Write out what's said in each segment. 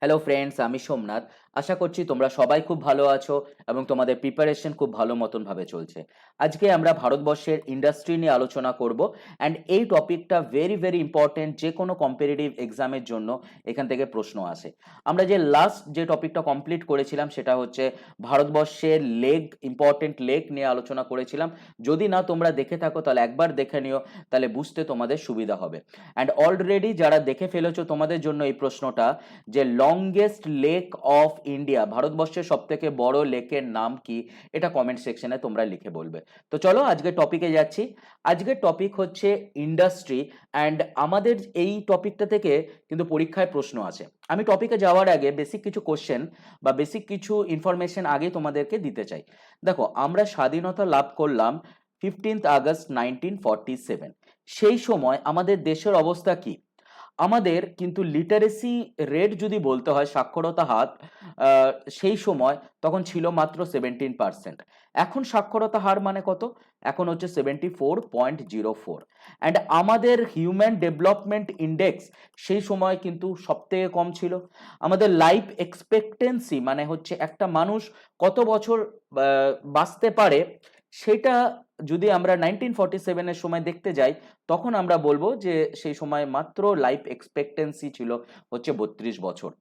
Hello friends, আমি সোমনাথ। আশা করছি তোমরা সবাই খুব ভালো আছো এবং তোমাদের প্রিপারেশন খুব ভালো মতন ভাবে চলছে। আজকে আমরা ভারতবর্ষের ইন্ডাস্ট্রি নিয়ে আলোচনা করব অ্যান্ড এই টপিকটা ভেরি ভেরি ইম্পর্টেন্ট। যে কোনো কম্পিটিটিভ এক্সামের জন্য এখান থেকে প্রশ্ন আসে। আমরা যে টপিকটা কমপ্লিট করেছিলাম সেটা হচ্ছে ভারতবর্ষের ইম্পর্টেন্ট লেক নিয়ে আলোচনা করেছিলাম। যদি না তোমরা দেখে থাকো তাহলে একবার দেখে নিও, তাহলে বুঝতে তোমাদের সুবিধা হবে। অ্যান্ড অলরেডি যারা দেখে ফেলেছো তোমাদের জন্য এই প্রশ্নটা, যে লংগেস্ট লেক অফ ইন্ডিয়া, ভারতবর্ষের সব থেকে বড় লেকের নাম কি, এটা কমেন্ট সেকশনে তোমরা লিখে বলবে। তো চলো আজকের টপিকে যাচ্ছি। আজকের টপিক হচ্ছে ইন্ডাস্ট্রি অ্যান্ড আমাদের এই টপিকটা থেকে কিন্তু পরীক্ষায় প্রশ্ন আছে। আমি টপিকে যাওয়ার আগে বেসিক কিছু কোশ্চেন বা বেসিক কিছু ইনফরমেশন আগে তোমাদেরকে দিতে চাই। দেখো, আমরা স্বাধীনতা লাভ করলাম 15 আগস্ট 1947। সেই সময় আমাদের দেশের অবস্থা কি? আমাদের কিন্তু লিটারেসি রেট যদি বলতে হয়, সাক্ষরতা হার, সেই সময় তখন ছিল মাত্র 17%। এখন সাক্ষরতা হার মানে কত? এখন হচ্ছে 74.04। অ্যান্ড আমাদের হিউম্যান ডেভেলপমেন্ট ইন্ডেক্স সেই সময় কিন্তু সব থেকে কম ছিল। আমাদের লাইফ এক্সপেক্টেন্সি মানে হচ্ছে একটা মানুষ কত বছর বাঁচতে পারে, সেটা যদি আমরা 1947-এর সময় দেখতে যাই, তখন আমরা বলবো যে সেই সময় মাত্র লাইফ এক্সপেক্টেন্সি ছিল হচ্ছে 32 বছর।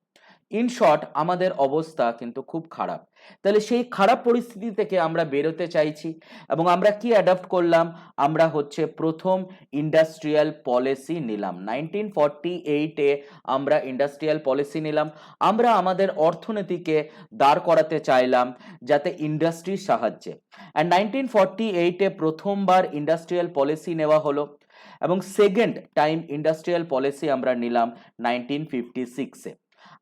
ইন শর্ট, আমাদের অবস্থা কিন্তু খুব খারাপ। তাহলে সেই খারাপ পরিস্থিতি থেকে আমরা বেরোতে চাইছি এবং আমরা কি অ্যাডাপ্ট করলাম? আমরা হচ্ছে প্রথম ইন্ডাস্ট্রিয়াল পলিসি নিলাম 1948-এ। আমরা ইন্ডাস্ট্রিয়াল পলিসি নিলাম। আমরা আমাদের অর্থনীতিকে দাঁড় করাতে চাইলাম যাতে ইন্ডাস্ট্রির সাহায্যে। অ্যান্ড 1948-এ প্রথমবার ইন্ডাস্ট্রিয়াল পলিসি নেওয়া হলো এবং সেকেন্ড টাইম ইন্ডাস্ট্রিয়াল পলিসি আমরা নিলাম 1956-এ।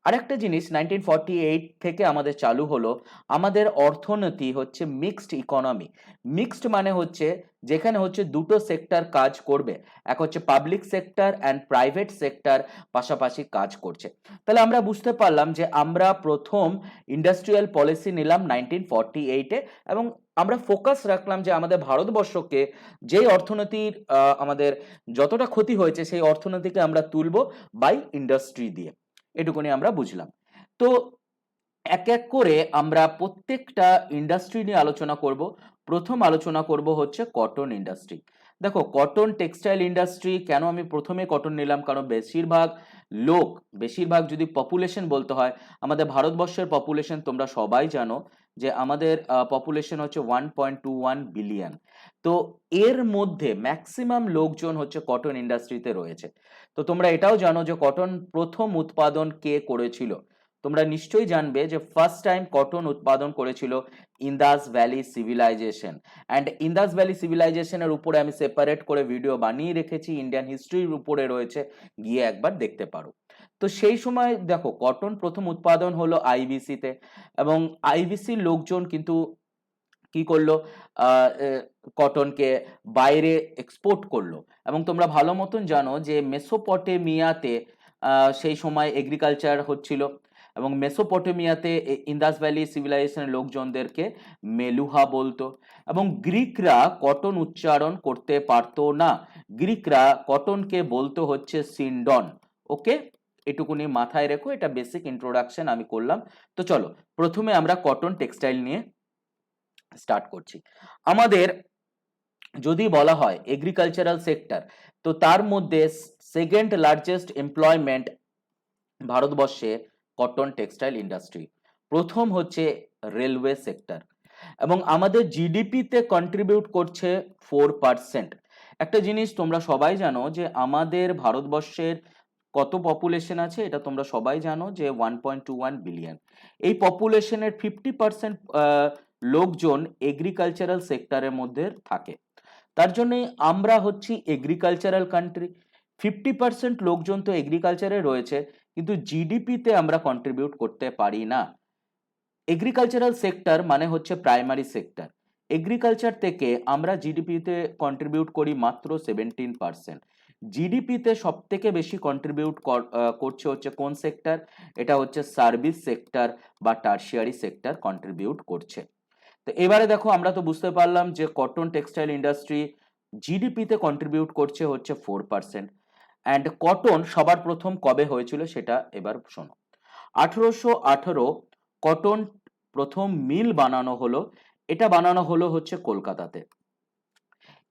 আরেকটা জিনিস 1948 থেকে আমাদের চালু হলো, আমাদের অর্থনীতি হচ্ছে মিক্সড ইকোনমি। মিক্সড মানে হচ্ছে যেখানে হচ্ছে দুটো সেক্টর কাজ করবে, এক হচ্ছে public sector and private sector পাশাপাশি কাজ করছে। তাহলে আমরা বুঝতে পারলাম যে আমরা প্রথম ইন্ডাস্ট্রিয়াল পলিসি নিলাম 1948-এ এবং আমরা ফোকাস রাখলাম যে আমাদের ভারতবর্ষকে, যেই অর্থনীতির আমাদের যতটা ক্ষতি হয়েছে সেই অর্থনীতিকে আমরা তুলবো বাই ইন্ডাস্ট্রি দিয়ে। এটুকুনি আমরা বুঝলাম। তো এক এক করে আমরা প্রত্যেকটা ইন্ডাস্ট্রি নিয়ে আলোচনা করব। প্রথম আলোচনা করব হচ্ছে কটন ইন্ডাস্ট্রি। দেখো, কটন টেক্সটাইল ইন্ডাস্ট্রি কেন আমি প্রথমে কটন নিলাম, কারণ বেশিরভাগ যদি পপুলেশন বলতে হয়, আমাদের ভারতবর্ষের পপুলেশন তোমরা সবাই জানো যে আমাদের পপুলেশন হচ্ছে 1.21 বিলিয়ন। তো এর মধ্যে ম্যাক্সিমাম লোকজন হচ্ছে কটন ইন্ডাস্ট্রিতে রয়েছে। তো তোমরা এটাও জানো যে কটন প্রথম উৎপাদন কে করেছিল। তোমরা নিশ্চয়ই জানবে যে ফার্স্ট টাইম কটন উৎপাদন করেছিল Indus valley civilization. And Indus valley সিভিলাইজেশনের উপরে আমি সেপারেট করে ভিডিও বানিয়ে রেখেছি, ইন্ডিয়ান হিস্ট্রির উপরে রয়েছে, গিয়ে একবার দেখতে পারো। তো সেই সময় দেখো, কটন প্রথম উৎপাদন হলো আইবিসিতে এবং আইবিসির লোকজন কিন্তু কি করলো, কটনকে বাইরে এক্সপোর্ট করলো। এবং তোমরা ভালো মতন জানো যে মেসোপটেমিয়াতে সেই সময় এগ্রিকালচার হচ্ছিল এবং মেসোপটেমিয়াতে ইন্দাস ভ্যালি সিভিলাইজেশনের লোকজনদেরকে মেলুহা বলতো। এবং গ্রিকরা কটন উচ্চারণ করতে পারতো না, গ্রিকরা কটনকে বলতো হচ্ছে সিন্ডন। ওকে, এটুকুনি মাথায় রেখো, এটা বেসিক ইন্ট্রোডাকশন আমি করলাম। তো চলো প্রথমে আমরা কটন টেক্সটাইল নিয়ে স্টার্ট করছি। আমাদের যদি বলা হয় এগ্রিকালচারাল সেক্টর, তো তার মধ্যে সেকেন্ড লার্জেস্ট এমপ্লয়মেন্ট ভারতবর্ষে কটন টেক্সটাইল ইন্ডাস্ট্রি। প্রথম হচ্ছে রেলওয়ে সেক্টর এবং আমাদের জিডিপিতে কন্ট্রিবিউট করছে 4%। একটা জিনিস তোমরা সবাই জানো যে আমাদের ভারতবর্ষের কত পপুলেশন আছে, এটা তোমরা সবাই জানো যে 1.21 বিলিয়ন। এই পপুলেশনের 50% লোকজন এগ্রিকালচারাল সেক্টরের মধ্যে থাকে। তার জন্যে আমরা হচ্ছি এগ্রিকালচারাল কান্ট্রি। 50% লোকজন তো এগ্রিকালচারে রয়েছে, কিন্তু জিডিপিতে আমরা কন্ট্রিবিউট করতে পারি না। এগ্রিকালচারাল সেক্টর মানে হচ্ছে প্রাইমারি সেক্টর। এগ্রিকালচার থেকে আমরা জিডিপিতে কন্ট্রিবিউট করি মাত্র 17%। জিডিপিতে সব থেকে বেশি কন্ট্রিবিউট করছে হচ্ছে কোন সেক্টর? এটা হচ্ছে সার্ভিস সেক্টর বা টার্সিয়ারি সেক্টর কন্ট্রিবিউট করছে। তো এবারে দেখো, আমরা তো বুঝতে পারলাম যে কটন টেক্সটাইল ইন্ডাস্ট্রি জিডিপিতে কন্ট্রিবিউট করছে হচ্ছে 4%। অ্যান্ড কটন সবার প্রথম কবে হয়েছিল সেটা এবার শোনো। 1818 কটন প্রথম মিল বানানো হলো, এটা বানানো হলো হচ্ছে কলকাতাতে।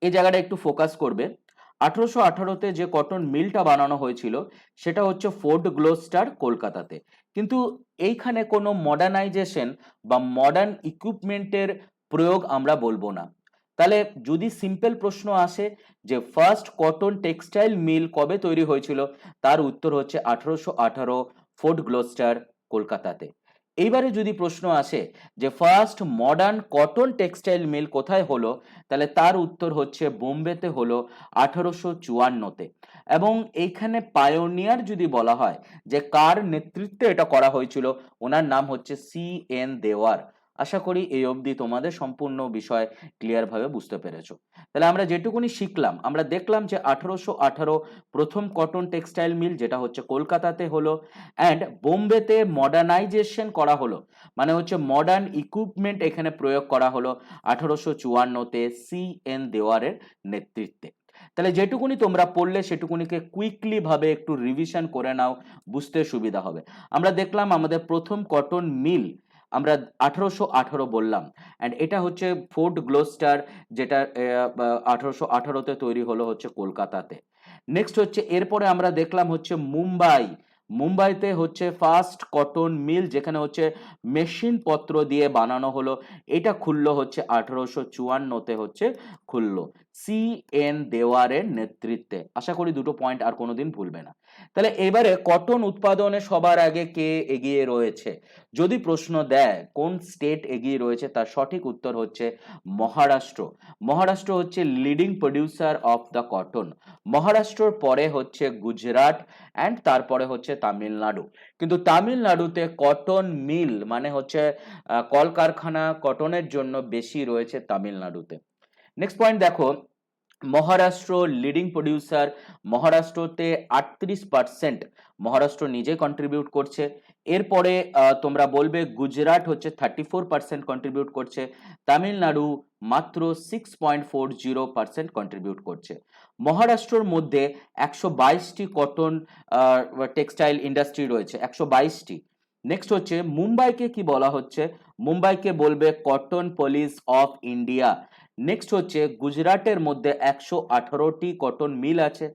এই জায়গাটা একটু ফোকাস করবে। 1818তে যে কটন মিলটা বানানো হয়েছিল সেটা হচ্ছে ফোর্ট গ্লোস্টার, কলকাতাতে। কিন্তু এইখানে কোনো মডার্নাইজেশন বা মডার্ন ইকুইপমেন্টের প্রয়োগ আমরা বলবো না। তাহলে যদি সিম্পল প্রশ্ন আসে যে ফার্স্ট কটন টেক্সটাইল মিল কবে তৈরি হয়েছিল, তার উত্তর হচ্ছে 1818 ফোর্ট গ্লোস্টার, কলকাতাতে। এইবারে যদি প্রশ্ন আসে যে first modern cotton textile mill কোথায় হলো, তাহলে তার উত্তর হচ্ছে বোম্বেতে হলো 1854-তে। এবং এইখানে পায়োনিয়ার যদি বলা হয় যে কার নেতৃত্বে এটা করা হয়েছিল, ওনার নাম হচ্ছে CN দেওয়ার। আশা করি এই অবধি তোমাদের সম্পূর্ণ বিষয় ক্লিয়ার ভাবে বুঝতে পেরেছো। তাহলে আমরা যেটুকুনি শিখলাম, আমরা দেখলাম যে 1818 প্রথম কটন টেক্সটাইল মিল যেটা হচ্ছে কলকাতাতে হলো, অ্যান্ড বোম্বেতে মডার্নাইজেশন করা হলো, মানে হচ্ছে মডার্ন ইকুইপমেন্ট এখানে প্রয়োগ করা হলো 1854-তে CN দেওয়ারের নেতৃত্বে। তাহলে যেটুকুনি তোমরা পড়লে সেটুকুনিকে কুইকলি ভাবে একটু রিভিশন করে নাও, বুঝতে সুবিধা হবে। আমরা দেখলাম আমাদের প্রথম কটন মিল আমরা 1818 বললাম, অ্যান্ড এটা হচ্ছে ফোর্ট গ্লোস্টার, যেটা 1818-তে তৈরি হলো হচ্ছে কলকাতাতে। নেক্সট হচ্ছে এরপরে আমরা দেখলাম হচ্ছে মুম্বাই। মুম্বাইতে হচ্ছে ফার্স্ট কটন মিল, যেখানে হচ্ছে মেশিন পত্র দিয়ে বানানো হলো, এটা খুললো হচ্ছে 1854-তে হচ্ছে খুললো CN দেওয়ারের নেতৃত্বে। আশা করি দুটো পয়েন্ট আর কোনোদিন ভুলবে না। তাহলে এবারে কটন উৎপাদনে সবার আগে কে এগিয়ে রয়েছে, যদি প্রশ্ন দেয় কোন স্টেট এগিয়ে রয়েছে, তার সঠিক উত্তর হচ্ছে মহারাষ্ট্র। মহারাষ্ট্র হচ্ছে leading producer of the cotton. মহারাষ্ট্রর পরে হচ্ছে গুজরাট, অ্যান্ড তারপরে হচ্ছে তামিলনাড়ু। কিন্তু তামিলনাড়ুতে কটন মিল মানে হচ্ছে কলকারখানা কটনের জন্য বেশি রয়েছে তামিলনাড়ুতে। নেক্সট পয়েন্ট দেখো, মহারাষ্ট্র লিডিং প্রডিউসার, মহারাষ্ট্রতে 38% মহারাষ্ট্র নিজে কন্ট্রিবিউট করছে। এরপরে তোমরা বলবে গুজরাট হচ্ছে 34% কন্ট্রিবিউট করছে, তামিলনাড়ু মাত্র 6.40% কন্ট্রিবিউট করছে। মহারাষ্ট্রর মধ্যে 122টি কটন টেক্সটাইল ইন্ডাস্ট্রি রয়েছে, 122টি। নেক্সট হচ্ছে মুম্বাইকে কি বলা হচ্ছে, মুম্বাইকে বলবে কটন পলিস অফ ইন্ডিয়া। নেক্সট হচ্ছে গুজরাটের মধ্যে 118টি কটন মিল আছে,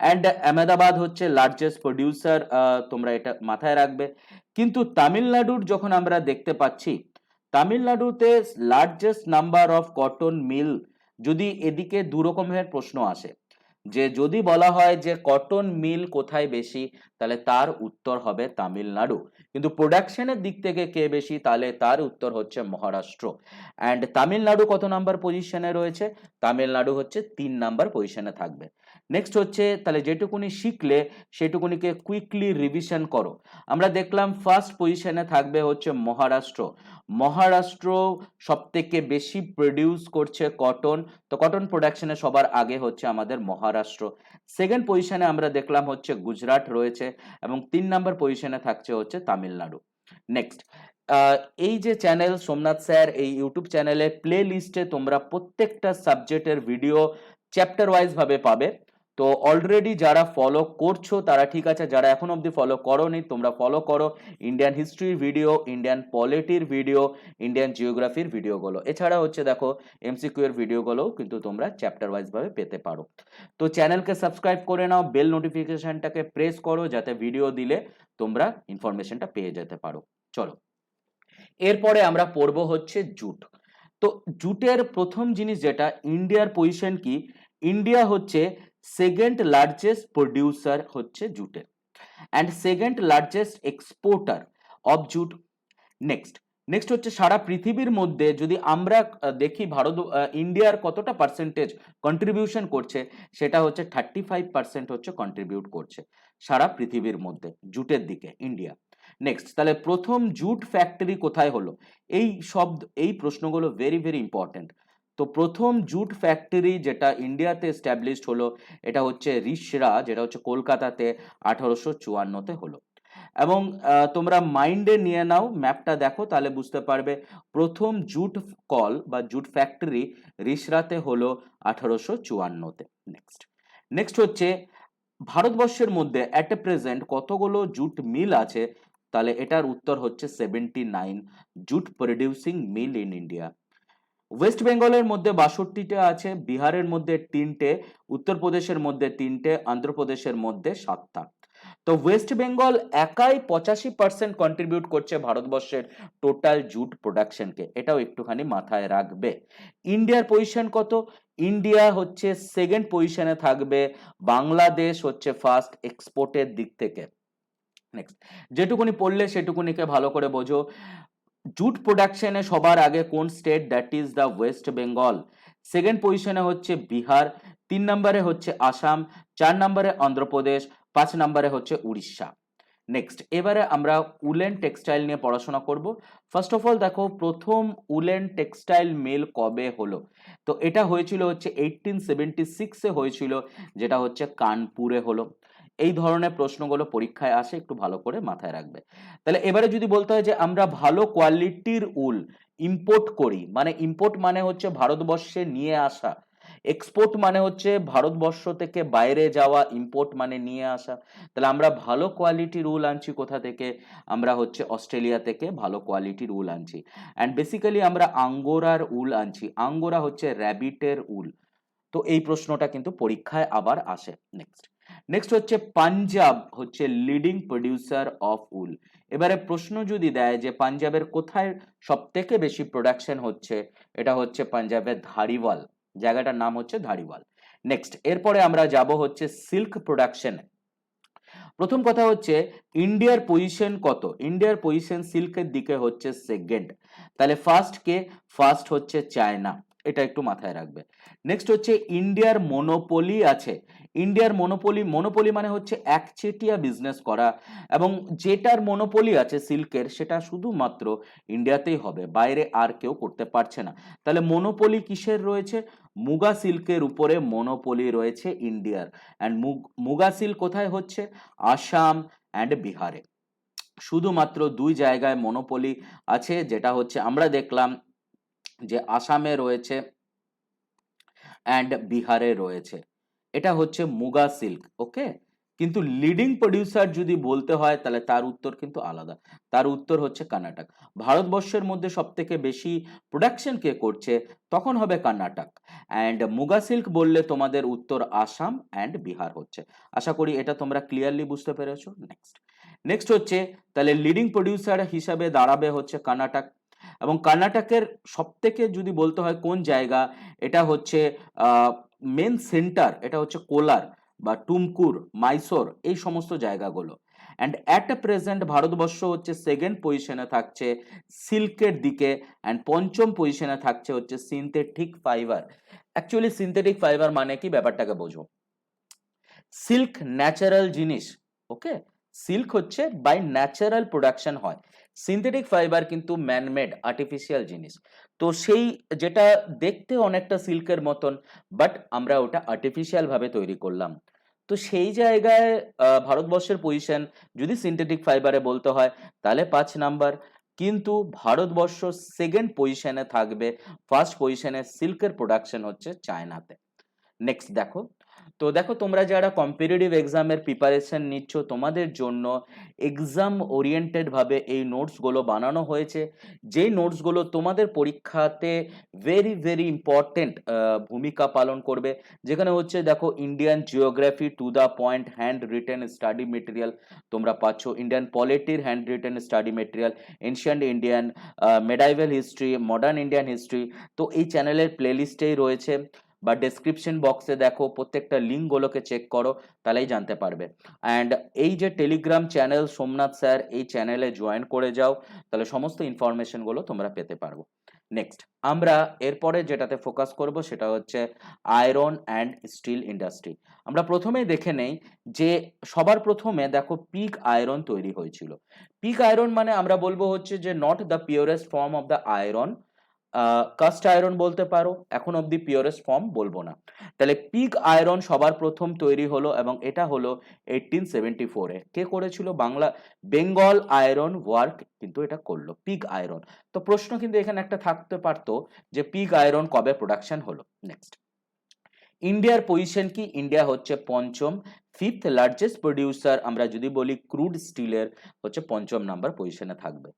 অ্যান্ড আহমেদাবাদ হচ্ছে লার্জেস্ট প্রডিউসার, তোমরা এটা মাথায় রাখবে। কিন্তু তামিলনাড়ুর যখন আমরা দেখতে পাচ্ছি, তামিলনাড়ুতে largest number of cotton mill, যদি এদিকে দু রকমের প্রশ্ন আসে, যে যদি বলা হয় যে কটন মিল কোথায় বেশি, তাহলে তার উত্তর হবে তামিলনাড়ু। কিন্তু প্রোডাকশনের দিক থেকে কে বেশি, তাহলে তার উত্তর হচ্ছে মহারাষ্ট্র। অ্যান্ড তামিলনাড়ু কত নাম্বার পজিশনে রয়েছে, তামিলনাড়ু হচ্ছে 3 নাম্বার পজিশনে থাকবে। নেক্সট হচ্ছে তাহলে যেটুকুনি শিখলে সেটুকুনিকে কুইকলি রিভিশন করো। আমরা দেখলাম ফার্স্ট পজিশনে থাকবে হচ্ছে মহারাষ্ট্র। মহারাষ্ট্র সব থেকে বেশি প্রডিউস করছে কটন, তো কটন প্রোডাকশনে সবার আগে হচ্ছে আমাদের মহারাষ্ট্র। সেকেন্ড পজিশনে আমরা দেখলাম হচ্ছে গুজরাট রয়েছে, এবং 3 নাম্বার পজিশনে থাকছে হচ্ছে তামিলনাড়ু। নেক্সট, এই যে চ্যানেল সোমনাথ স্যার, এই ইউটিউব চ্যানেলে প্লে লিস্টে তোমরা প্রত্যেকটা সাবজেক্টের ভিডিও চ্যাপ্টার ওয়াইজ ভাবে পাবে। তো অলরেডি যারা ফলো করছো তারা ঠিক আছে, যারা এখন অবধি ফলো করোনি তোমরা ফলো করো। ইন্ডিয়ান হিস্ট্রির ভিডিও, ইন্ডিয়ান পলিটির ভিডিও, ইন্ডিয়ান জিওগ্রাফির ভিডিওগুলো, এছাড়া হচ্ছে দেখো এমসিকিউ এর ভিডিওগুলোও কিন্তু তোমরা চ্যাপ্টার ওয়াইজ ভাবে পেতে পারো। তো চ্যানেলকে সাবস্ক্রাইব করে নাও, বেল নোটিফিকেশনটাকে প্রেস করো, যাতে ভিডিও দিলে তোমরা ইনফরমেশনটা পেয়ে যেতে পারো। চলো, এরপরে আমরা পড়বো হচ্ছে জুট। তো জুটের প্রথম জিনিস যেটা, ইন্ডিয়ার পজিশন কি, ইন্ডিয়া হচ্ছে সেকেন্ড লার্জেস্ট প্রডিউসার হচ্ছে জুটের, and second largest exporter of jute. Next, next হচ্ছে সারা পৃথিবীর মধ্যে যদি আমরা দেখি ভারত, ইন্ডিয়ার কতটা পার্সেন্টেজ কন্ট্রিবিউশন করছে, সেটা হচ্ছে 35% হচ্ছে কন্ট্রিবিউট করছে সারা পৃথিবীর মধ্যে জুটের দিকে ইন্ডিয়া। নেক্সট, তাহলে প্রথম জুট ফ্যাক্টরি কোথায় হলো, এই প্রশ্নগুলো ভেরি ভেরি ইম্পর্টেন্ট। তো প্রথম জুট ফ্যাক্টরি যেটা ইন্ডিয়াতে এস্টাবলিশড হলো, এটা হচ্ছে রিষড়া, যেটা হচ্ছে কলকাতাতে 1854-তে হলো। এবং তোমরা মাইন্ডে নিয়ে নাও, ম্যাপটা দেখো তাহলে বুঝতে পারবে, প্রথম জুট কল বা জুট ফ্যাক্টরি রিষড়াতে হলো 1854-তে। নেক্সট, নেক্সট হচ্ছে ভারতবর্ষের মধ্যে অ্যাট এ প্রেজেন্ট কতগুলো জুট মিল আছে, তাহলে এটার উত্তর হচ্ছে 79 jute producing mill in India. West বেঙ্গলের মধ্যে 62টা আছে, বিহারের মধ্যে 3টে, উত্তরপ্রদেশের মধ্যে 3টে, অন্ধ্রপ্রদেশের মধ্যে 7টা। তো ওয়েস্ট বেঙ্গল একাই 85% কন্ট্রিবিউট করছে ভারতবর্ষের টোটাল জুট প্রোডাকশনকে, এটাও একটুখানি মাথায় রাখবে। ইন্ডিয়ার পজিশন কত? ইন্ডিয়া হচ্ছে সেকেন্ড পজিশনে থাকবে, বাংলাদেশ হচ্ছে ফার্স্ট এক্সপোর্টের দিক থেকে। নেক্সট, যেটুকুনি পড়লে সেটুকুনিকে ভালো করে বোঝো। জুট প্রোডাকশনে সবার আগে কোন state? That is the West Bengal. Second পজিশনে হচ্ছে বিহার, 3 নম্বরে হচ্ছে আসাম, 4 নম্বরে অন্ধ্রপ্রদেশ, 5 নম্বরে হচ্ছে উড়িষ্যা। নেক্সট, এবারে আমরা উলেন টেক্সটাইল নিয়ে পড়াশোনা করব। ফার্স্ট অফ অল দেখো, প্রথম উলেন টেক্সটাইল মিল কবে হলো? তো এটা হয়েছিল হচ্ছে 1876 হয়েছিল, যেটা হচ্ছে কানপুরে হলো। এই ধরনের প্রশ্নগুলো পরীক্ষায় আসে, একটু ভালো করে মাথায় রাখবে। তাহলে এবারে যদি বলতে হয় যে আমরা ভালো কোয়ালিটির উল ইম্পোর্ট করি, মানে ইম্পোর্ট মানে হচ্ছে ভারতবর্ষে নিয়ে আসা, এক্সপোর্ট মানে হচ্ছে ভারতবর্ষ থেকে বাইরে যাওয়া, ইম্পোর্ট মানে নিয়ে আসা। তাহলে আমরা ভালো কোয়ালিটির উল আনছি কোথা থেকে? আমরা হচ্ছে অস্ট্রেলিয়া থেকে ভালো কোয়ালিটির উল আনছি। অ্যান্ড বেসিক্যালি আমরা আঙ্গোরার উল আনছি, আঙ্গোরা হচ্ছে র্যাবিটের উল। তো এই প্রশ্নটা কিন্তু পরীক্ষায় আবার আসে। নেক্সট, নেক্সট হচ্ছে পাঞ্জাব হচ্ছে লিডিং প্রডিউসার অফ উল। এবারে প্রশ্ন যদি দেয় যে পাঞ্জাবের কোথায় সব থেকে বেশি প্রোডাকশন হচ্ছে, এটা হচ্ছে পাঞ্জাবের ধারিওয়াল, জায়গাটার নাম হচ্ছে ধারিওয়াল। নেক্সট, এরপরে আমরা যাব হচ্ছে সিল্ক প্রোডাকশন। প্রথম কথা হচ্ছে ইন্ডিয়ার পজিশন কত? ইন্ডিয়ার পজিশন সিল্কের দিকে হচ্ছে সেকেন্ড। তাহলে ফার্স্ট কে? ফার্স্ট হচ্ছে চায়না, এটা একটু মাথায় রাখবে। নেক্সট হচ্ছে ইন্ডিয়ার মনোপলি আছে। ইন্ডিয়ার মনোপলি, মনোপলি মানে হচ্ছে একচেটিয়া বিজনেস করা, এবং যেটার মনোপলি আছে সিল্কের, সেটা শুধুমাত্র ইন্ডিয়াতেই হবে, বাইরে আর কেউ করতে পারছে না। তাহলে মনোপলি কিসের রয়েছে? মুগা সিল্কের উপরে মনোপলি রয়েছে ইন্ডিয়ার। অ্যান্ড মুগা সিল্ক কোথায় হচ্ছে? আসাম অ্যান্ড বিহারে। শুধুমাত্র 2 জায়গায় মনোপলি আছে, যেটা হচ্ছে আমরা দেখলাম যে আসামে রয়েছে অ্যান্ড বিহারে রয়েছে। এটা হচ্ছে মুগা সিল্ক, ওকে। কিন্তু লিডিং প্রডিউসার যদি বলতে হয়, তাহলে তার উত্তর কিন্তু আলাদা। তার উত্তর হচ্ছে কর্ণাটক। ভারতবর্ষের মধ্যে সব থেকে বেশি প্রোডাকশন কে করছে, তখন হবে কর্ণাটক। অ্যান্ড মুগা সিল্ক বললে তোমাদের উত্তর আসাম অ্যান্ড বিহার হচ্ছে। আশা করি এটা তোমরা ক্লিয়ারলি বুঝতে পেরেছো। নেক্সট, নেক্সট হচ্ছে তাহলে লিডিং প্রডিউসার হিসাবে দাঁড়াবে হচ্ছে কর্ণাটক। এবং কর্ণাটকের সব থেকে যদি বলতে হয় কোন জায়গা, এটা হচ্ছে মেন সেন্টার, এটা হচ্ছে কোলার বা টুমকুর, মাইসোর, এই সমস্ত জায়গাগুলো। অ্যান্ড অ্যাট প্রেজেন্ট ভারতবর্ষ হচ্ছে সেকেন্ড পজিশনে থাকছে সিল্কের দিকে, অ্যান্ড পঞ্চম পজিশনে থাকছে হচ্ছে synthetic fibre. Actually synthetic fibre মানে কি, ব্যাপারটাকে বোঝো। সিল্ক ন্যাচারাল জিনিস, ওকে। সিল্ক হচ্ছে বাই ন্যাচারাল প্রোডাকশন হয়, সিনথেটিক ফাইবার কিন্তু ম্যানমেড আর্টিফিশিয়াল জিনিস। তো সেই যেটা দেখতে অনেকটা সিল্কের মতন, বাট আমরা ওটা আর্টিফিশিয়াল ভাবে তৈরি করলাম। তো সেই জায়গায় ভারতবর্ষের পজিশন যদি সিনথেটিক ফাইবারে বলতে হয়, তাহলে 5 নাম্বার। কিন্তু ভারতবর্ষ সেকেন্ড পজিশনে থাকবে, ফার্স্ট পজিশনে সিল্কের প্রোডাকশন হচ্ছে চায়নাতে। নেক্সট দেখো, তো দেখো তোমরা যারা কম্পিটিটিভ এক্সামের প্রিপারেশন নিচ্ছ, তোমাদের জন্য এক্সাম ওরিয়েন্টেড ভাবে এই নোটসগুলো বানানো হয়েছে, যেই নোটসগুলো তোমাদের পরীক্ষাতে ভেরি ভেরি ইম্পর্টেন্ট ভূমিকা পালন করবে। যেখানে হচ্ছে দেখো Indian geography to the point hand written study material তোমরা পাচ্ছ, ইন্ডিয়ান পলিটির hand written study material, ancient Indian, medieval history, modern Indian history, তো এই চ্যানেলের প্লেলিস্টেই রয়েছে, বা ডেসক্রিপশন বক্সে দেখো, প্রত্যেকটা লিঙ্কগুলোকে চেক করো, তাহলেই জানতে পারবে। অ্যান্ড এই যে টেলিগ্রাম চ্যানেল সোমনাথ স্যার, এই চ্যানেলে জয়েন করে যাও, তাহলে সমস্ত ইনফরমেশনগুলো তোমরা পেতে পারবো। নেক্সট, আমরা এরপরে যেটাতে ফোকাস করব সেটা হচ্ছে আয়রন অ্যান্ড স্টিল ইন্ডাস্ট্রি। আমরা প্রথমেই দেখে নেই যে সবার প্রথমে দেখো পিগ আয়রন তৈরি হয়েছিল। পিগ আয়রন মানে আমরা বলবো হচ্ছে যে not the purest form of the iron, cast iron বলতে পারো, এখন অবধি পিওরেস্ট ফর্ম বলবো না। তাহলে পিগ আয়রন সবার প্রথম তৈরি হলো, এবং এটা হলো 1874-এ। কে করেছিল? বাংলা বেঙ্গল আয়রন ওয়ার্ক কিন্তু এটা করলো, পিগ আয়রন। তো প্রশ্ন কিন্তু এখানে একটা থাকতে পারতো যে পিগ আয়রন কবে প্রোডাকশন হলো। নেক্সট, ইন্ডিয়ার পজিশন কি? ইন্ডিয়া হচ্ছে পঞ্চম, ফিফথ লার্জেস্ট প্রডিউসার। আমরা যদি বলি ক্রুড স্টিলের হচ্ছে পঞ্চম নাম্বার পজিশনে থাকবে।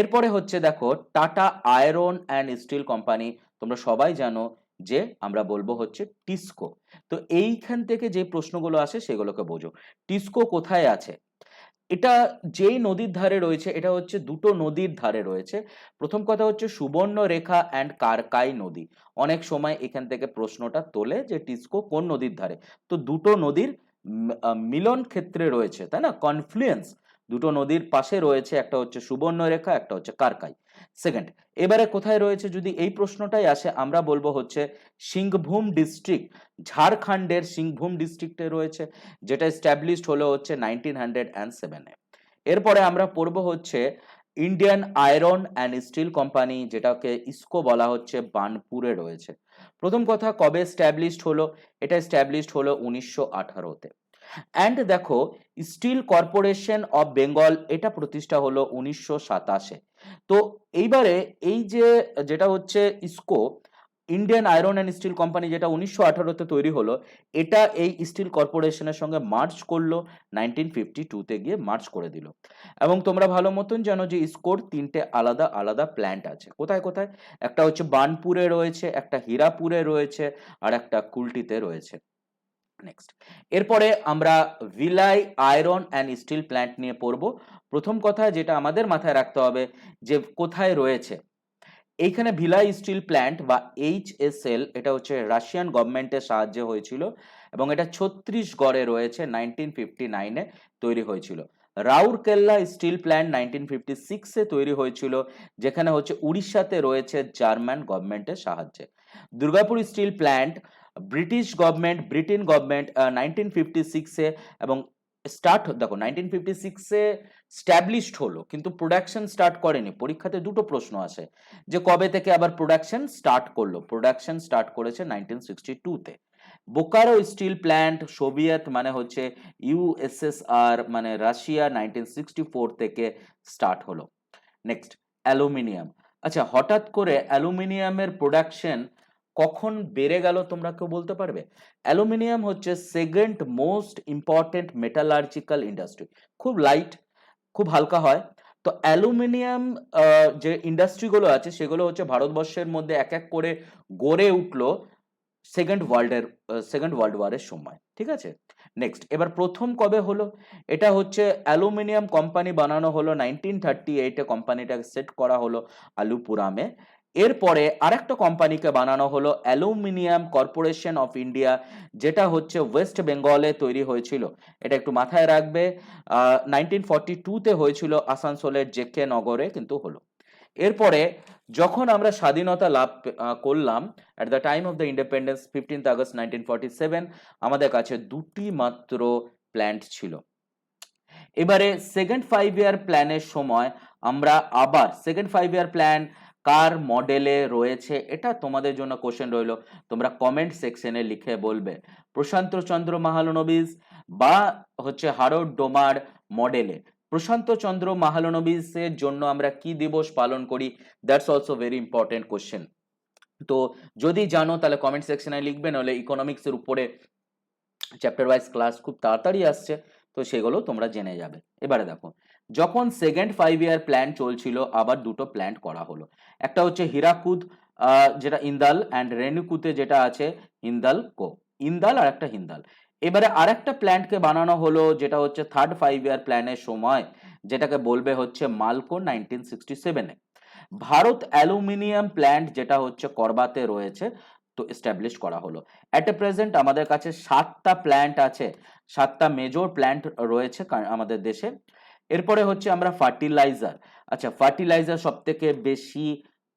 এরপরে হচ্ছে দেখো tata iron and steel company, তোমরা সবাই জানো যে আমরা বলবো হচ্ছে টিসকো। তো এইখান থেকে যে প্রশ্নগুলো আসে সেগুলোকে বোঝো। টিসকো কোথায় আছে? এটা যেই নদীর ধারে রয়েছে, এটা হচ্ছে দুটো নদীর ধারে রয়েছে। প্রথম কথা হচ্ছে সুবর্ণরেখা অ্যান্ড কারকাই নদী। অনেক সময় এখান থেকে প্রশ্নটা তোলে যে টিসকো কোন নদীর ধারে। তো দুটো নদীর মিলন ক্ষেত্রে রয়েছে, তাই না, কনফ্লুয়েন্স। দুটো নদীর পাশে রয়েছে, একটা হচ্ছে সুবর্ণরেখা, একটা হচ্ছে কারকাই। সেকেন্ড, এবারে কোথায় রয়েছে যদি এই প্রশ্নটাই আসে, আমরা বলবো হচ্ছে সিংভূম ডিস্ট্রিক্ট, ঝাড়খণ্ডের সিংভূম ডিস্ট্রিক্টে রয়েছে, যেটা এস্টাবলিশড হলো হচ্ছে 1907-এ। এরপরে আমরা পড়বো হচ্ছে Indian iron and steel company, যেটাকে ইসকো বলা হচ্ছে, বার্নপুরে রয়েছে। প্রথম কথা, কবে এস্টাবলিশড হলো? এটা এস্টাবলিশড হলো 1918-তে। অ্যান্ড দেখো স্টিল কর্পোরেশন অফ বেঙ্গল, এটা প্রতিষ্ঠা হলো 1927-এ। তো এইবারে এই যে যেটা হচ্ছে IISCO, Indian iron and steel company, যেটা 1918-তে তৈরি হলো, এটা এই স্টিল কর্পোরেশনের সঙ্গে মার্জ করলো 1952-তে গিয়ে মার্জ করে দিল। এবং তোমরা ভালো মতন জানো যে ইসকোর তিনটে আলাদা আলাদা প্ল্যান্ট আছে। কোথায় কোথায়? একটা হচ্ছে বার্নপুরে রয়েছে, একটা হীরাপুরে রয়েছে, আর একটা কুলটিতে রয়েছে। নেক্সট, এরপরে আমরা villi iron and steel plant নিয়ে পড়ব। প্রথম কথা যেটা আমাদের মাথায় রাখতে হবে যে কোথায় রয়েছে, এইখানে ভিলাই স্টিল প্ল্যান্ট বা HSL, এটা হচ্ছে রাশিয়ান গভর্নমেন্টের সাহায্যে হয়েছিল এবং এটা ছত্তিশগড়ে রয়েছে, 1959-এ তৈরি হয়েছিল। রাউরকেল্লা স্টিল প্ল্যান্ট 1956-এ তৈরি হয়েছিল, যেখানে হচ্ছে উড়িষ্যাতে রয়েছে জার্মান গভর্নমেন্টের সাহায্যে। Durgapur steel plant Britain government 1956-এ, এবং স্টার্ট দেখো 1956-এ স্ট্যাবলিশড হলো, কিন্তু প্রোডাকশন স্টার্ট করেনি। পরীক্ষাতে দুটো প্রশ্ন আসে যে কবে থেকে আবার প্রোডাকশন স্টার্ট করলো। প্রোডাকশন স্টার্ট করেছে 1962-তে। বোকারো স্টিল প্ল্যান্ট, সোভিয়েত মানে হচ্ছে USSR মানে রাশিয়া, 1964 থেকে স্টার্ট হলো। Next, aluminium. আচ্ছা, হঠাৎ করে অ্যালুমিনিয়ামের প্রোডাকশন কখন বেড়ে গেল তোমরা কেউ বলতে পারবে? অ্যালুমিনিয়াম হচ্ছে second most important metallurgical industry. খুব লাইট, খুব হালকা হয়। তো অ্যালুমিনিয়াম যে ইন্ডাস্ট্রিগুলো আছে সেগুলো হচ্ছে ভারতবর্ষের মধ্যে এক এক করে গড়ে উঠলো সেকেন্ড ওয়ার্ল্ড ওয়ারের সময়, ঠিক আছে। নেক্সট, এবার প্রথম কবে হলো? এটা হচ্ছে অ্যালুমিনিয়াম কোম্পানি বানানো হলো 1938-এ, কোম্পানিটাকে সেট করা হলো আলুপুরামে। এরপরে আরেকটা কোম্পানিকে বানানো হলো অ্যালুমিনিয়াম কর্পোরেশন অফ ইন্ডিয়া, যেটা হচ্ছে ওয়েস্ট বেঙ্গলে তৈরি হয়েছিল। এটা একটু মাথায় রাখবে, 1942-তে হয়েছিল আসানসোলের জেকে নগরে কিন্তু হলো। এরপরে যখন আমরা স্বাধীনতা লাভ করলাম, at the time of the independence 15th August 1947, আমাদের কাছে দুটি মাত্র প্ল্যান্ট ছিল। এবারে সেকেন্ড 5 ইয়ার প্ল্যানের সময় আমরা আবার সেকেন্ড 5 ইয়ার প্ল্যান কার মডেলে রয়েছে, এটা তোমাদের জন্য কোশ্চেন রইল, তোমরা কমেন্ট সেকশনে লিখে বলবে। প্রশান্ত চন্দ্র মাহালনোবিস বা হচ্ছে হারোড ডোমার মডেলে। প্রশান্ত চন্দ্র মাহালনোবিসের জন্য আমরা কি দিবস পালন করি? That's also very important question. তো যদি জানো তাহলে কমেন্ট সেকশনে লিখবে, নাহলে ইকোনমিক্সের উপরে চ্যাপ্টার ওয়াইজ ক্লাস খুব তাড়াতাড়ি আসছে, তো সেগুলো তোমরা জেনে যাবে। এবারে দেখো, যখন সেকেন্ড 5 ইয়ার প্ল্যান চলছিল, আবার দুটো প্ল্যান করা হলো। একটা হচ্ছে হীরাকুদ, যেটা ইন্দাল, অ্যান্ড রেণুকুতে যেটা আছে ইন্দাল আর একটা হিন্দাল। এবারে আরেকটা প্ল্যান্টকে বানানো হলো, যেটা হচ্ছে থার্ড 5 ইয়ার প্ল্যানের সময়, যেটাকে বলবে হচ্ছে মালকো 1967-এ। ভারত অ্যালুমিনিয়াম প্ল্যান্ট, যেটা হচ্ছে করবাতে রয়েছে, তো এস্টাবলিশ করা হলো। অ্যাট এ প্রেজেন্ট আমাদের কাছে 7টা প্ল্যান্ট আছে, 7টা মেজর প্ল্যান্ট রয়েছে আমাদের দেশে। এরপরে হচ্ছে আমরা ফার্টিলাইজার। আচ্ছা, ফার্টিলাইজার সব থেকে বেশি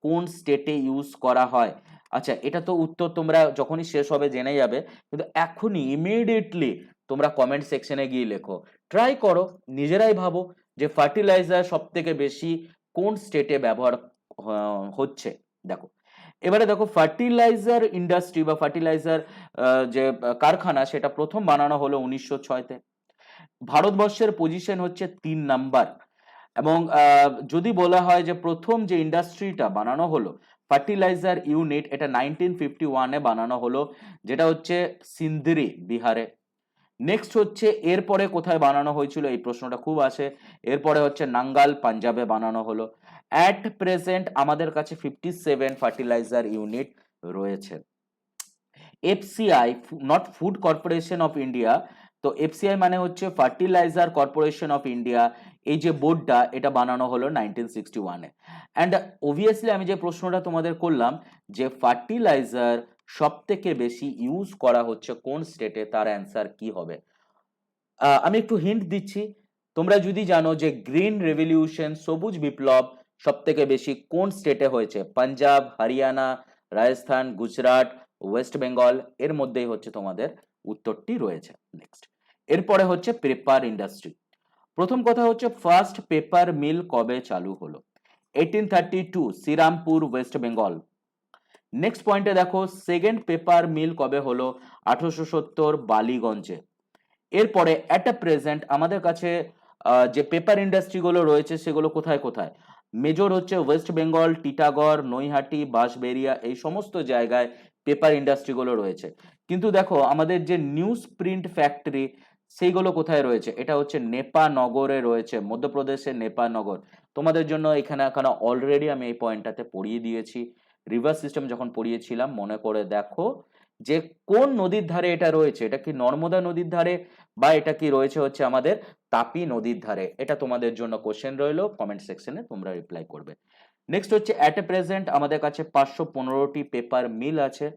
কোন স্টেটে ইউজ করা হয়? আচ্ছা, এটা তো উত্তর তোমরা যখনই শেষ হবে জেনে যাবে, কিন্তু এখনই ইমিডিয়েটলি তোমরা কমেন্ট সেকশনে গিয়ে লেখো, ট্রাই করো, নিজেরাই ভাবো যে ফার্টিলাইজার সব থেকে বেশি কোন স্টেটে ব্যবহার হচ্ছে। দেখো, এবারে দেখো, ফার্টিলাইজার ইন্ডাস্ট্রি বা ফার্টিলাইজার যে কারখানা, সেটা প্রথম বানানো হলো 1906-তে। ভারতবর্ষের পজিশন হচ্ছে 3 নাম্বার। এবং যদি বলা হয় যে প্রথম যে ইন্ডাস্ট্রিটা বানানো হলো ফার্টিলাইজার ইউনিট, এটা 1951-এ বানানো হলো, যেটা হচ্ছে সিন্দ্রি, বিহারে। নেক্সট হচ্ছে এরপরে কোথায় বানানো হয়েছিল, এই প্রশ্নটা খুব আসে। এরপরে হচ্ছে নাঙ্গাল, পাঞ্জাবে বানানো হলো। অ্যাট প্রেজেন্ট আমাদের কাছে 57 ফার্টিলাইজার ইউনিট রয়েছে। FCI, not food corporation of India, তো এফসিআই মানে হচ্ছে ফার্টিলাইজার কর্পোরেশন অফ ইন্ডিয়া, এই যে বোর্ডটা এটা বানানো হলো 1961-এ। অ্যান্ড অবভিয়াসলি আমি যে প্রশ্নটা তোমাদের করলাম যে ফার্টিলাইজার সব থেকে বেশি ইউজ করা হচ্ছে কোন স্টেটে, তার অ্যান্সার কি হবে? আমি একটু হিন্ট দিচ্ছি। তোমরা যদি জানো যে গ্রিন রেভলিউশন, সবুজ বিপ্লব সব থেকে বেশি কোন স্টেটে হয়েছে, পাঞ্জাব, হরিয়ানা, রাজস্থান, গুজরাট, ওয়েস্ট বেঙ্গল, এর মধ্যেই হচ্ছে তোমাদের উত্তরটি রয়েছে। নেক্সট, এরপরে হচ্ছে পেপার ইন্ডাস্ট্রি। প্রথম কথা হচ্ছে ফার্স্ট পেপার মিল কবে চালু হলো? 1832, শ্রীরামপুর, ওয়েস্ট বেঙ্গল। নেক্সট পয়েন্টে দেখো সেকেন্ড পেপার মিল কবে হলো? 1870, বালিগঞ্জে। এরপরে অ্যাট আ প্রেজেন্ট আমাদের কাছে যে পেপার ইন্ডাস্ট্রিগুলো রয়েছে সেগুলো কোথায় কোথায়? মেজর হচ্ছে ওয়েস্ট বেঙ্গল, টিটাগড়, নৈহাটি, বাঁশবেড়িয়া, এই সমস্ত জায়গায় পেপার ইন্ডাস্ট্রিগুলো রয়েছে। কিন্তু দেখো আমাদের যে নিউজ প্রিন্ট ফ্যাক্টরি সেইগুলো কোথায় রয়েছে? এটা হচ্ছে নেপানগরে রয়েছে, মধ্যপ্রদেশের নেপানগর। তোমাদের জন্য এখানে অলরেডি আমি এই পয়েন্টটাতে পড়িয়ে দিয়েছি, রিভার সিস্টেম যখন পড়িয়েছিলাম, মনে করে দেখো যে কোন নদীর ধারে এটা রয়েছে। এটা কি নর্মদা নদীর ধারে, বা এটা কি রয়েছে হচ্ছে আমাদের তাপি নদীর ধারে? এটা তোমাদের জন্য কোশ্চেন রইলো, কমেন্ট সেকশনে তোমরা রিপ্লাই করবে। নেক্সট হচ্ছে অ্যাট এ প্রেজেন্ট আমাদের কাছে 515টি পেপার মিল আছে।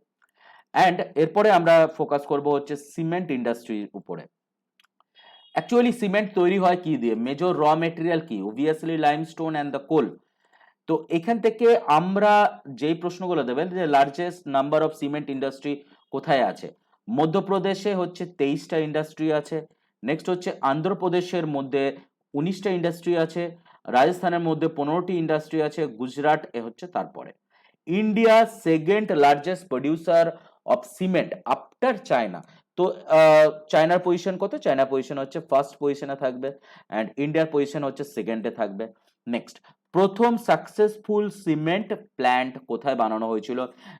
অ্যান্ড এরপরে আমরা ফোকাস করব হচ্ছে সিমেন্ট ইন্ডাস্ট্রির উপরে। অ্যাকচুয়ালি সিমেন্ট তৈরি হয় কি দিয়ে? মেজর র মেটেরিয়াল কি? Obviously limestone and the coal. তো এখান থেকে আমরা যেই প্রশ্নগুলো দেবেন যে largest number of cement industry কোথায় আছে, মধ্যপ্রদেশে হচ্ছে 23টা ইন্ডাস্ট্রি আছে। নেক্সট হচ্ছে অন্ধ্রপ্রদেশের মধ্যে 19টা ইন্ডাস্ট্রি আছে, রাজস্থানের মধ্যে 15টি ইন্ডাস্ট্রি আছে, গুজরাট এ হচ্ছে তারপরে। India second largest producer of cement after China. তো চায়নার পজিশন কত? চায়নার পজিশন হচ্ছে ফার্স্ট পজিশনে থাকবে, অ্যান্ড ইন্ডিয়ার পজিশন হচ্ছে সেকেন্ডে থাকবে। নেক্সট, প্রথম সাকসেসফুল সিমেন্ট প্ল্যান্ট কোথায় বানানো হয়েছিল?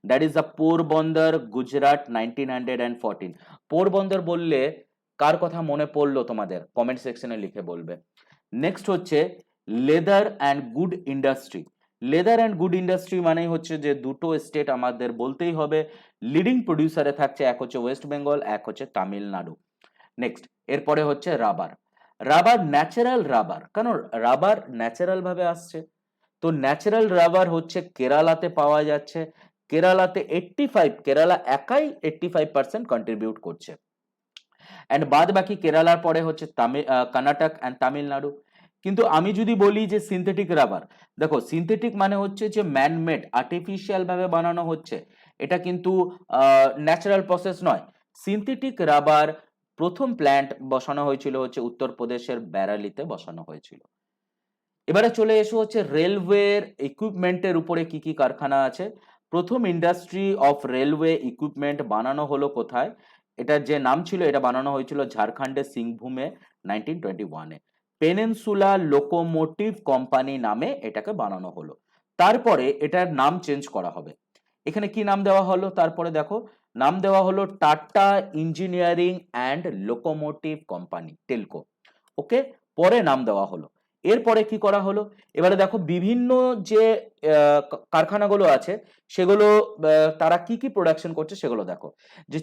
That is the Porbandar, Gujarat, 1914। Porbandar বললে কার কথা মনে পড়লো তোমাদের? কমেন্ট সেকশনে লিখে বলবে। নেক্সট হচ্ছে leather and good industry. Leather and good industry মানেই হচ্ছে যে দুটো স্টেট আমাদের বলতেই হবে লিডিং প্রডিউসারে থাকছে, এক হচ্ছে ওয়েস্ট বেঙ্গল, এক হচ্ছে তামিলনাড়ু। নেক্সট, এরপরে হচ্ছে রাবার। রাবার ন্যাচারাল রাবার, কারণ রাবার ন্যাচারাল ভাবে আসছে, তো ন্যাচারাল রাবার হচ্ছে কেরালাতে পাওয়া যাচ্ছে। কেরালাতে 85, কেরালা একাই 85% কন্ট্রিবিউট করছে, অ্যান্ড বাদ বাকি কেরালার পরে হচ্ছে কর্ণাটক অ্যান্ড তামিলনাড়ু। কিন্তু আমি যদি বলি যে সিনথেটিক রাবার, দেখো সিনথেটিক মানে হচ্ছে যে ম্যানমেড, আর্টিফিশিয়াল ভাবে বানানো হচ্ছে, এটা কিন্তু ন্যাচারাল প্রসেস নয়। সিনথেটিক রাবার প্রথম প্ল্যান্ট বসানো হয়েছিল হচ্ছে উত্তরপ্রদেশের ব্যারালিতে বসানো হয়েছিল। এবারে চলে এসো হচ্ছে রেলওয়ের ইকুইপমেন্টের উপরে কি কি কারখানা আছে। প্রথম ইন্ডাস্ট্রি অফ রেলওয়ে ইকুইপমেন্ট বানানো হলো কোথায়? এটার যে নাম ছিল, এটা বানানো হয়েছিল ঝাড়খণ্ডের সিংভূমে 1921-এ। পেনিনসুলা লোকোমোটিভ কোম্পানি নামে এটাকে বানানো হলো। তারপরে এটার নাম চেঞ্জ করা হবে। এখানে কি নাম দেওয়া হলো? তারপরে দেখো নাম দেওয়া হলো Tata engineering and locomotive company, TELCO. Okay, পরে নাম দেওয়া হলো। এরপরে কি করা হলো? এবারে দেখো বিভিন্ন যে কারখানাগুলো আছে সেগুলো তারা কি কি প্রোডাকশন করছে সেগুলো দেখো। যে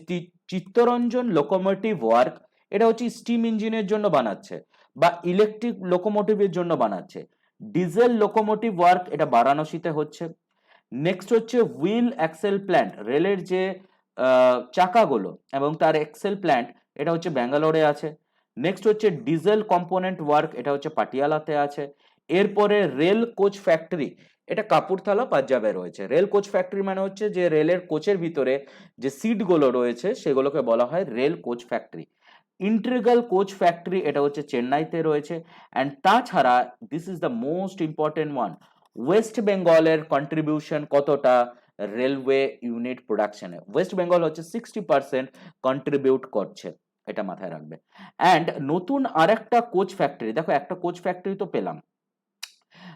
চিত্তরঞ্জন লোকোমোটিভ ওয়ার্ক, এটা হচ্ছে স্টিম ইঞ্জিনের জন্য বানাচ্ছে বা ইলেকট্রিক লোকোমোটিভের জন্য বানাচ্ছে। ডিজেল লোকোমোটিভ ওয়ার্ক, এটা বারাণসীতে হচ্ছে। নেক্সট হচ্ছে হুইল অ্যাক্সেল প্ল্যান্ট, রেলের যে চাকাগুলো এবং তার এক্সেল প্ল্যান্ট, এটা হচ্ছে ব্যাঙ্গালোরে আছে। নেক্সট হচ্ছে ডিজেল কম্পোনেন্ট ওয়ার্ক, এটা হচ্ছে পাটিয়ালাতে আছে। এরপরে রেল কোচ ফ্যাক্টরি, এটা কাপুরথালা, পাঞ্জাবে রয়েছে। রেল কোচ ফ্যাক্টরি মানে হচ্ছে যে রেলের কোচের ভিতরে যে সিটগুলো রয়েছে সেগুলোকে বলা হয় rail coach factory. Integral coach factory, এটা হচ্ছে চেন্নাইতে রয়েছে। অ্যান্ড তাছাড়া this is the most important one, West বেঙ্গলের কন্ট্রিবিউশন কতটা রেলওয়ে ইউনিট প্রোডাকশনে? ওয়েস্ট বেঙ্গল হচ্ছে 60% কন্ট্রিবিউট করছে, এটা মাথায় রাখবে। অ্যান্ড নতুন আরেকটা কোচ ফ্যাক্টরি, দেখো একটা কোচ ফ্যাক্টরি তো পেলাম,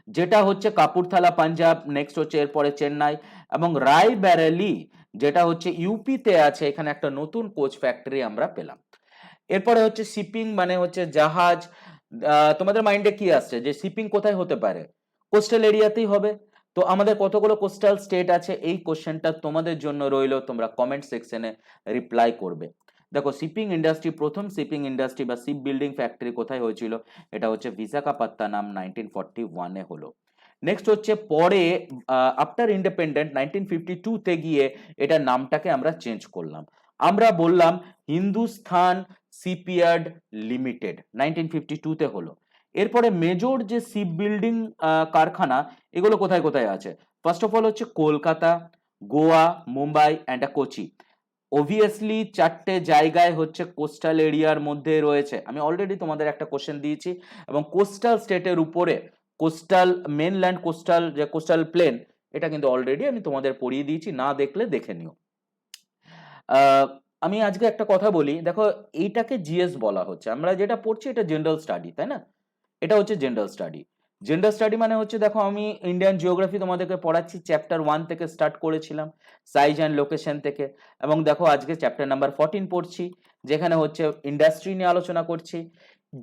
যেটা হচ্ছে কাপুরথালা পাঞ্জাব, নেক্সট হচ্ছে এরপরে চেন্নাই, এবং রায়বেরেলি যেটা হচ্ছে ইউপিতে আছে, এখানে একটা নতুন কোচ ফ্যাক্টরি আমরা পেলাম। এরপরে হচ্ছে শিপিং মানে হচ্ছে জাহাজ। তোমাদের মাইন্ডে কি আসছে যে শিপিং কোথায় হতে পারে? কোস্টাল এরিয়াতেই হবে। তো আমাদের কতগুলো কোস্টাল স্টেট আছে, এই কোশ্চেনটা তোমাদের জন্য রইলো, তোমরা কমেন্ট সেকশনে রিপ্লাই করবে। দেখো, শিপিং ইন্ডাস্ট্রি, প্রথম শিপিং ইন্ডাস্ট্রি বা শিপ বিল্ডিং ফ্যাক্টরি কোথায় হয়েছিল? এটা হচ্ছে বিশাখাপত্তনম 1941-এ হলো। নেক্সট হচ্ছে পরে আফটার ইন্ডিপেন্ডেন্ট 1952-তে গিয়ে এটা নামটাকে আমরা চেঞ্জ করলাম, আমরা বললাম হিন্দুস্তান শিপইয়ার্ড লিমিটেড, 1952-তে হলো। এরপরে মেজর যে শিপ বিল্ডিং কারখানা, এগুলো কোথায় কোথায় আছে? ফার্স্ট অফ অল হচ্ছে কলকাতা, গোয়া, মুম্বাই অ্যান্ড কোচি। অবভিয়াসলি চারটে জায়গায় হচ্ছে কোস্টাল এরিয়ার মধ্যে রয়েছে। আমি অলরেডি তোমাদের একটা কোশ্চেন দিয়েছি, এবং কোস্টাল স্টেটের উপরে কোস্টাল মেনল্যান্ড, কোস্টাল যে কোস্টাল প্লেন, এটা কিন্তু অলরেডি আমি তোমাদের পড়িয়ে দিয়েছি, না দেখলে দেখে নিও। আমি আজকে একটা কথা বলি, দেখো এইটাকে জিএস বলা হচ্ছে, আমরা যেটা পড়ছি এটা জেনারেল স্টাডি, তাই না? এটা হচ্ছে জেনারেল স্টাডি। জেনারেল স্টাডি মানে হচ্ছে, দেখো আমি ইন্ডিয়ান জিওগ্রাফি তোমাদেরকে পড়াচ্ছি, চ্যাপ্টার 1 থেকে স্টার্ট করেছিলাম, সাইজ অ্যান্ড লোকেশন থেকে, এবং দেখো আজকে চ্যাপ্টার নাম্বার 14 পড়ছি, যেখানে হচ্ছে ইন্ডাস্ট্রি নিয়ে আলোচনা করছি।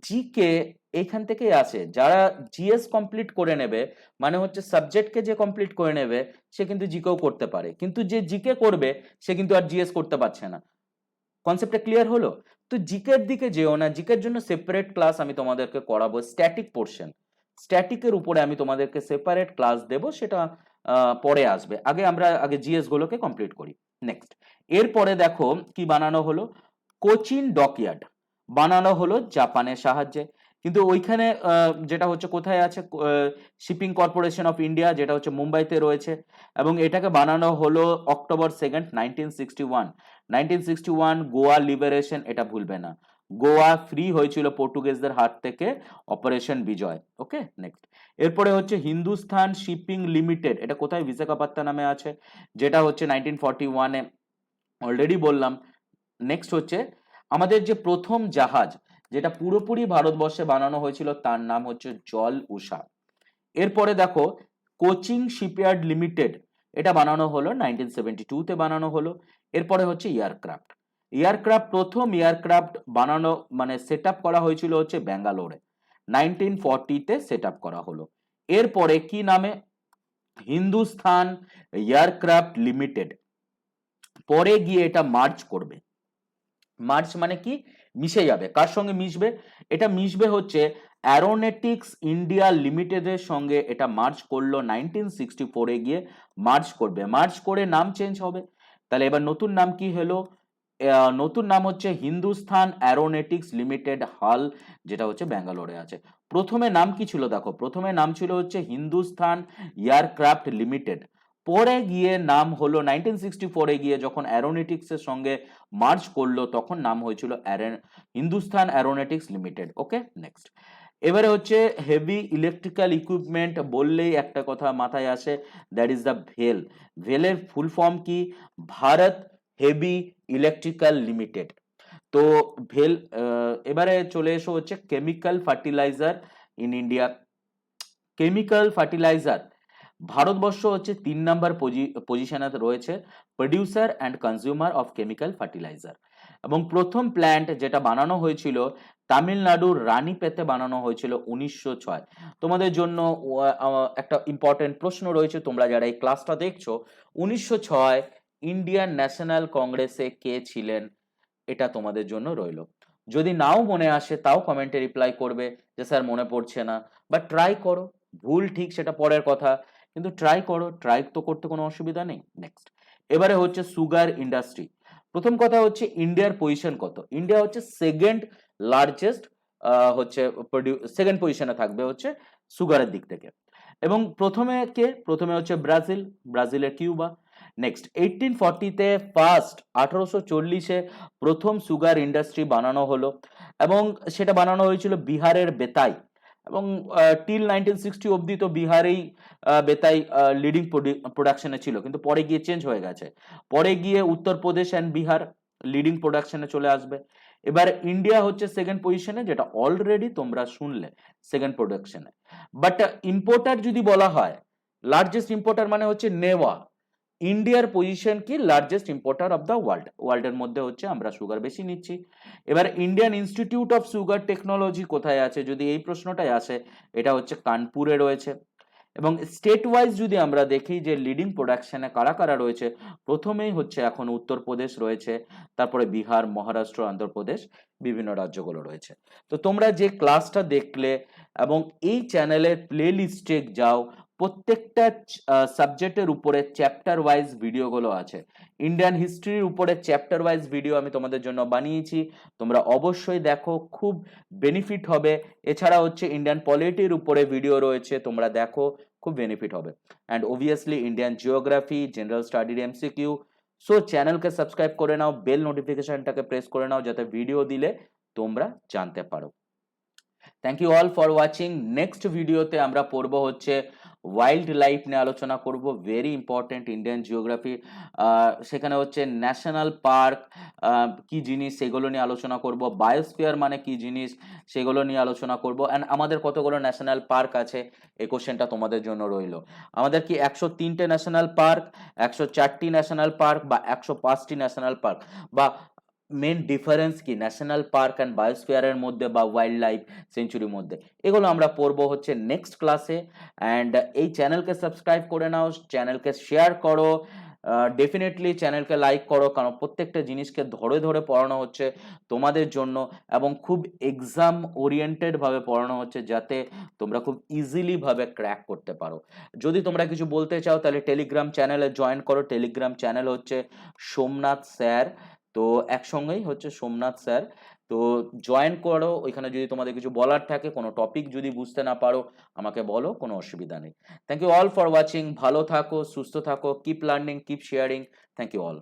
জিকে এইখান থেকেই আসে, যারা জিএস কমপ্লিট করে নেবে, মানে হচ্ছে সাবজেক্টকে যে কমপ্লিট করে নেবে, সে কিন্তু জিকেও করতে পারে, কিন্তু যে জিকে করবে সে কিন্তু আর জিএস করতে পারছে না। কনসেপ্টটা ক্লিয়ার হলো? তো জিকের দিকে যেও না, জিকের জন্য সেপারেট ক্লাস আমি তোমাদেরকে করাবো, স্ট্যাটিক পোর্শন, স্ট্যাটিকের উপরে আমি তোমাদেরকে সেপারেট ক্লাস দেব, সেটা পরে আসবে, আগে জিএস গুলোকে কমপ্লিট করি। নেক্সট, এরপরে দেখো কি বানানো হলো, কোচিন ডকইয়ার্ড বানানো হলো জাপানের সাহায্যে, কিন্তু ওইখানে যেটা হচ্ছে কোথায় আছে, শিপিং কর্পোরেশন অফ ইন্ডিয়া, যেটা হচ্ছে মুম্বাইতে রয়েছে, এবং এটাকে বানানো হলো অক্টোবর 2nd 1961। 1961 গোয়া লিবারেশন, এটা ভুলবে না, গোয়া ফ্রি হয়েছিল পর্তুগিজদের হাত থেকে, অপারেশন বিজয়। ওকে, নেক্সট, এরপরে হচ্ছে হিন্দুস্তান শিপিং লিমিটেড, এটা কোথায়? বিশাখাপত্তনমে আছে, যেটা হচ্ছে 1941-এ অলরেডি বললাম। নেক্সট হচ্ছে আমাদের যে প্রথম জাহাজ, যেটা পুরোপুরি ভারতবর্ষে বানানো হয়েছিল, তার নাম হচ্ছে জল উষা। এরপরে দেখো কোচিং শিপইয়ার্ড লিমিটেড, এটা বানানো হলো 1972-তে বানানো হলো। এরপরে হচ্ছে এয়ারক্রাফট, এয়ারক্রাফট প্রথম এয়ারক্রাফট বানানো মানে সেট আপ করা হয়েছিল হচ্ছে ব্যাঙ্গালোরে, 1940-তে সেট আপ করা হলো। এরপরে কি নামে? Hindustan aircraft limited. পরে গিয়ে এটা মার্জ করবে, মার্চ মানে কি? মিশে যাবে। কার সঙ্গে মিশবে? এটা মিশবে হচ্ছে অ্যারোনটিক্স ইন্ডিয়া লিমিটেডের সঙ্গে, এটা মার্চ করলো 1964-এ গিয়ে মার্চ করবে, মার্চ করে নাম চেঞ্জ হবে। তাহলে এবার নতুন নাম কি হলো? নতুন নাম হচ্ছে হিন্দুস্তান অ্যারোনটিক্স লিমিটেড হাল, যেটা হচ্ছে ব্যাঙ্গালোরে আছে। প্রথমে নাম কি ছিল? দেখো, প্রথমে নাম ছিল হচ্ছে হিন্দুস্তান এয়ারক্রাফট লিমিটেড, পরে গিয়ে নাম হলো 1964-এ গিয়ে যখন অ্যারোনটিক্স এর সঙ্গে মার্জ করলো, তখন নাম হয়েছিল হিন্দুস্তান অ্যারোনটিক্স লিমিটেড। ওকে, নেক্সট, এবারে হচ্ছে হেভি ইলেকট্রিক্যাল ইকুইপমেন্ট বললেই একটা কথা মাথায় আসে, দ্যাট ইজ দ্য ভেল। ভেলের ফুল ফর্ম কি? Bharat heavy electrical limited. তো ভেল, এবারে চলে এসো হচ্ছে chemical fertiliser in India. Chemical fertiliser Bharatvarsha হচ্ছে 3 নাম্বার পজিশনে রয়েছে, producer and consumer of chemical fertiliser. এবং প্রথম প্ল্যান্ট যেটা বানানো হয়েছিল তামিলনাড়ুর রানীপেতে বানানো হয়েছিল 1906। তোমাদের জন্য একটা ইম্পর্টেন্ট প্রশ্ন রয়েছে, তোমরা যারা এই ক্লাসটা দেখছো, 1906 ইন্ডিয়ান ন্যাশনাল কংগ্রেসে কে ছিলেন? এটা তোমাদের জন্য রইলো। যদি নাও মনে আসে তাও কমেন্টে রিপ্লাই করবে যে স্যার মনে পড়ছে না, বা ট্রাই করো, ভুল ঠিক সেটা পরের কথা, কিন্তু ট্রাই করো, ট্রাই তো করতে কোনো অসুবিধা নেই। নেক্সট, এবারে হচ্ছে সুগার ইন্ডাস্ট্রি। প্রথম কথা হচ্ছে ইন্ডিয়ার পজিশন কত? ইন্ডিয়া হচ্ছে সেকেন্ড লার্জেস্ট, হচ্ছে সেকেন্ড পজিশনে থাকবে হচ্ছে সুগারের দিক থেকে। এবং প্রথমে কে? প্রথমে হচ্ছে ব্রাজিল, ব্রাজিলের কিউবা। নেক্সট, 1840-তে ফার্স্ট, 1840-এ প্রথম সুগার ইন্ডাস্ট্রি বানানো হলো, এবং সেটা বানানো হয়েছিল বিহারের বেতাই, এবং টিল 1960 অবধি তো বিহারেই বেতাই লিডিং প্রোডাকশনে ছিল, কিন্তু পরে গিয়ে চেঞ্জ হয়ে গেছে, পরে গিয়ে উত্তরপ্রদেশ অ্যান্ড বিহার লিডিং প্রোডাকশনে চলে আসবে। এবার ইন্ডিয়া হচ্ছে সেকেন্ড পজিশনে, যেটা অলরেডি তোমরা শুনলে সেকেন্ড প্রোডাকশনে। বাট ইম্পোর্টার যদি বলা হয়, লার্জেস্ট ইম্পোর্টার মানে হচ্ছে নেওয়া, ইন্ডিয়ার পজিশন কি largest importer of the world, ওয়ার্ল্ডের মধ্যে হচ্ছে আমরা সুগার বেশি নিচ্ছি। এবার Indian institute of sugar technology কোথায় আছে, যদি এই প্রশ্নটাই আসে, এটা হচ্ছে কানপুরে রয়েছে। এবং স্টেট ওয়াইজ যদি আমরা দেখি যে লিডিং প্রোডাকশনে কারা কারা রয়েছে, প্রথমেই হচ্ছে এখন উত্তরপ্রদেশ রয়েছে, তারপরে বিহার, মহারাষ্ট্র, অন্ধ্রপ্রদেশ, বিভিন্ন রাজ্যগুলো রয়েছে। তো তোমরা যে ক্লাসটা দেখলে এবং এই চ্যানেলের প্লে লিস্টে যাও, প্রত্যেকটা সাবজেক্টের উপরে চ্যাপ্টার ওয়াইজ ভিডিওগুলো আছে। ইন্ডিয়ান হিস্ট্রির উপরে চ্যাপ্টার ওয়াইজ ভিডিও আমি তোমাদের জন্য বানিয়েছি, তোমরা অবশ্যই দেখো, খুব বেনিফিট হবে। এছাড়া হচ্ছে ইন্ডিয়ান পলিটির উপরে ভিডিও রয়েছে, তোমরা দেখো, খুব বেনিফিট হবে। And obviously Indian geography, general স্টাডির এমসিকিউ। সো চ্যানেলকে সাবস্ক্রাইব করে নাও, বেল নোটিফিকেশনটাকে প্রেস করে নাও, যাতে ভিডিও দিলে তোমরা জানতে পারো। Thank you all for watching. Next ভিডিওতে আমরা পড়বো হচ্ছে ওয়াইল্ড লাইফ নিয়ে আলোচনা করব, ভেরি ইম্পর্টেন্ট ইন্ডিয়ান জিওগ্রাফি। সেখানে হচ্ছে ন্যাশনাল পার্ক কি জিনিস সেগুলো নিয়ে আলোচনা করব, বায়োস্ফিয়ার মানে কি জিনিস সেগুলো নিয়ে আলোচনা করব। অ্যান্ড আমাদের কতগুলো ন্যাশনাল পার্ক আছে, এই কোশ্চেনটা তোমাদের জন্য রইল। আমাদের কি 103টে ন্যাশনাল পার্ক, 104টি ন্যাশনাল পার্ক, বা 105টি ন্যাশনাল পার্ক, বা মেন ডিফারেন্স কি ন্যাশনাল পার্ক অ্যান্ড বায়োস্ফিয়ারের মধ্যে বা ওয়াইল্ড লাইফ সেঞ্চুরির মধ্যে, এগুলো আমরা পড়বো হচ্ছে নেক্সট ক্লাসে। অ্যান্ড এই চ্যানেলকে সাবস্ক্রাইব করে নাও, চ্যানেলকে শেয়ার করো, ডেফিনেটলি চ্যানেলকে লাইক করো, কারণ প্রত্যেকটা জিনিসকে ধরে ধরে পড়ানো হচ্ছে তোমাদের জন্য, এবং খুব এক্সাম ওরিয়েন্টেড ভাবে পড়ানো হচ্ছে, যাতে তোমরা খুব ইজিলি ভাবে ক্র্যাক করতে পারো। যদি তোমরা কিছু বলতে চাও তাহলে টেলিগ্রাম চ্যানেলে জয়েন করো। টেলিগ্রাম চ্যানেল হচ্ছে সোমনাথ স্যার, তো একসঙ্গেই হচ্ছে সোমনাথ স্যার। তো জয়েন করো, ওইখানে যদি তোমাদের কিছু বলার থাকে, কোনো টপিক যদি বুঝতে না পারো আমাকে বলো, কোনো অসুবিধা নেই। Thank you all for watching. ভালো থাকো, সুস্থ থাকো, keep learning, keep sharing. Thank you all.